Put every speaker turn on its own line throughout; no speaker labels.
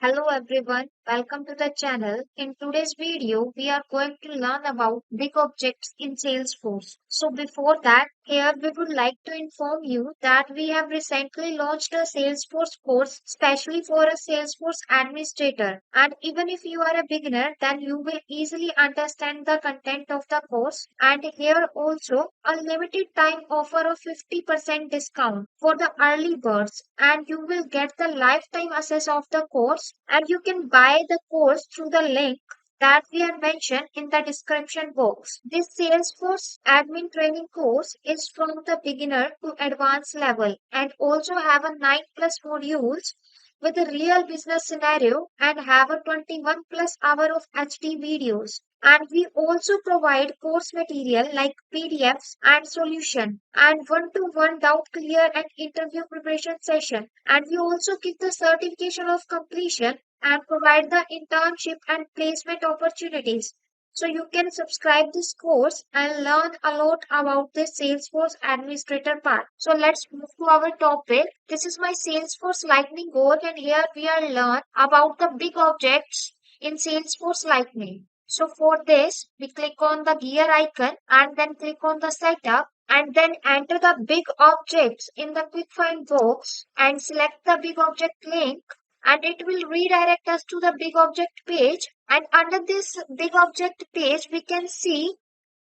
Hello everyone, welcome to the channel. In today's video, we are going to learn about big objects in Salesforce. So before that, here we would like to inform you that we have recently launched a Salesforce course specially for a Salesforce administrator. And even if you are a beginner, then you will easily understand the content of the course. And here also a limited time offer of 50% discount for the early birds, and you will get the lifetime access of the course, and you can buy the course through the link that we have mentioned in the description box. This Salesforce admin training course is from the beginner to advanced level and also have a 9 plus modules with a real business scenario and have a 21 plus hour of HD videos. And we also provide course material like PDFs and solution and one-to-one doubt clear and interview preparation session. And we also give the certification of completion and provide the internship and placement opportunities. So you can subscribe this course and learn a lot about the Salesforce administrator part. So let's move to our topic. This is my Salesforce Lightning board, and here we are learn about the big objects in Salesforce Lightning. So for this, we click on the gear icon and then click on the setup and then enter the big objects in the quick find box and select the big object link, and it will redirect us to the big object page. And under this big object page, we can see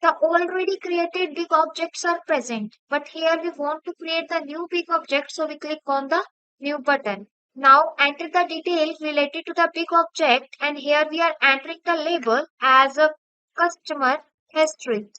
the already created big objects are present. But here we want to create the new big object, so we click on the new button. Now enter the details related to the big object, and here we are entering the label as a customer history.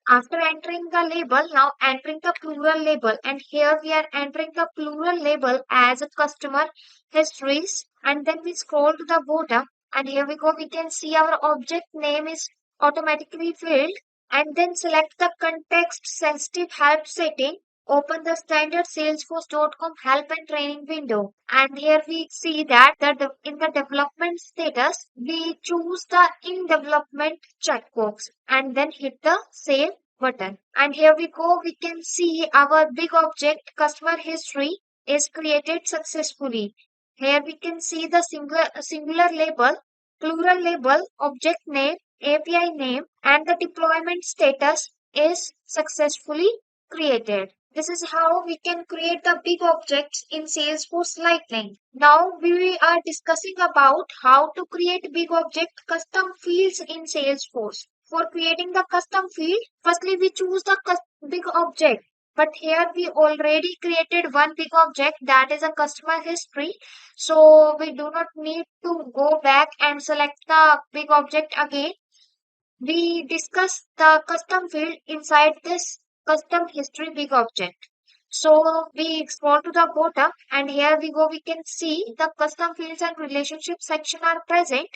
After entering the label, now entering the plural label, and here we are entering the plural label as a customer histories, and then we scroll to the bottom, and here we go, we can see our object name is automatically filled, and then select the context sensitive help setting. Open the standard salesforce.com help and training window, and here we see that in the development status we choose the in development checkbox and then hit the save button. And here we go, we can see our big object customer history is created successfully. Here we can see the singular label, plural label, object name, API name, and the deployment status is successfully created. This is how we can create the big objects in Salesforce Lightning. Now we are discussing about how to create big object custom fields in Salesforce. For creating the custom field, firstly we choose the big object. But here we already created one big object, that is a customer history. So we do not need to go back and select the big object again. We discuss the custom field inside this custom history big object. So we scroll to the bottom, and here we go, we can see the custom fields and relationship section are present,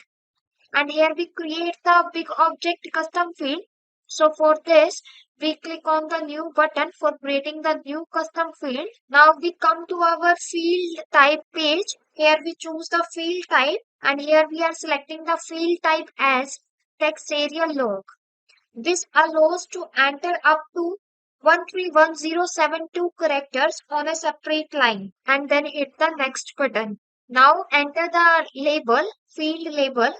and here we create the big object custom field. So for this, we click on the new button for creating the new custom field. Now we come to our field type page. Here we choose the field type, and here we are selecting the field type as text area log. This allows to enter up to 131072 characters on a separate line, and then hit the next button. Now enter the label, field label,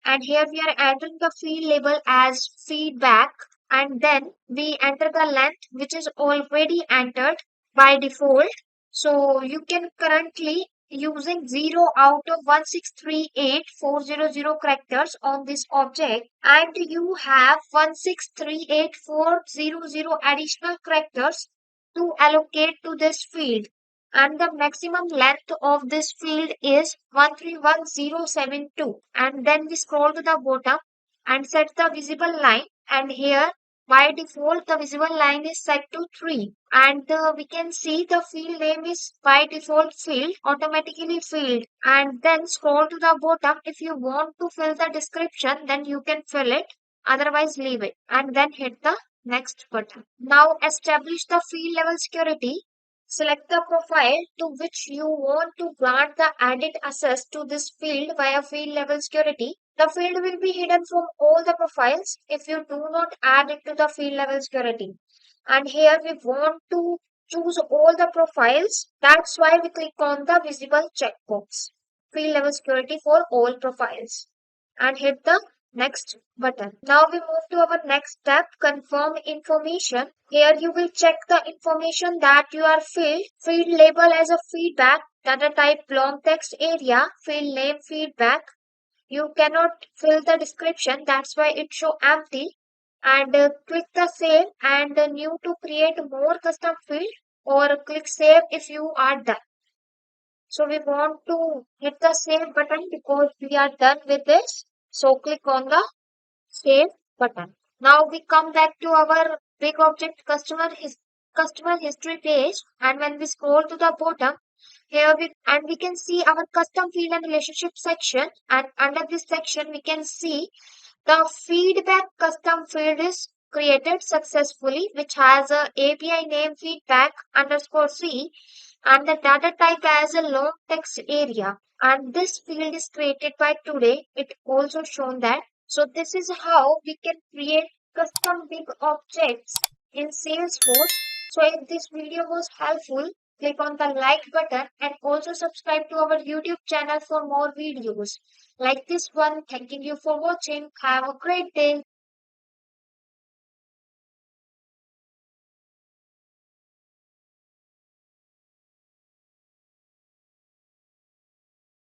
and here we are entering the field label as feedback, and then we enter the length which is already entered by default. So you can currently using 0 out of 1638400 characters on this object, and you have 1638400 additional characters to allocate to this field, and the maximum length of this field is 131072. And then we scroll to the bottom and set the visible line, and here by default the visible line is set to 3, and we can see the field name is by default field automatically filled. And then scroll to the bottom, if you want to fill the description then you can fill it, otherwise leave it, and then hit the next button. Now establish the field level security. Select the profile to which you want to grant the added access to this field via field level security. The field will be hidden from all the profiles if you do not add it to the field level security. And here we want to choose all the profiles. That's why we click on the visible checkbox. field level security for all profiles and hit the next button. Now we move to our next step, confirm information. Here you will check the information that you are filled. Field label as a feedback, data type long text area, field name feedback. You cannot fill the description, that's why it show empty. And click the save and new to create more custom field, or click save if you are done. So we want to hit the save button because we are done with this. So click on the save button. Now we come back to our big object customer history page, and when we scroll to the bottom, we can see our custom field and relationship section, and under this section we can see the feedback custom field is created successfully, which has a API name feedback underscore C and the data type as a long text area. And this field is created by today. It also shown that. So this is how we can create custom big objects in Salesforce. So if this video was helpful, click on the like button and also subscribe to our YouTube channel for more videos like this one. Thanking you for watching. Have a great day.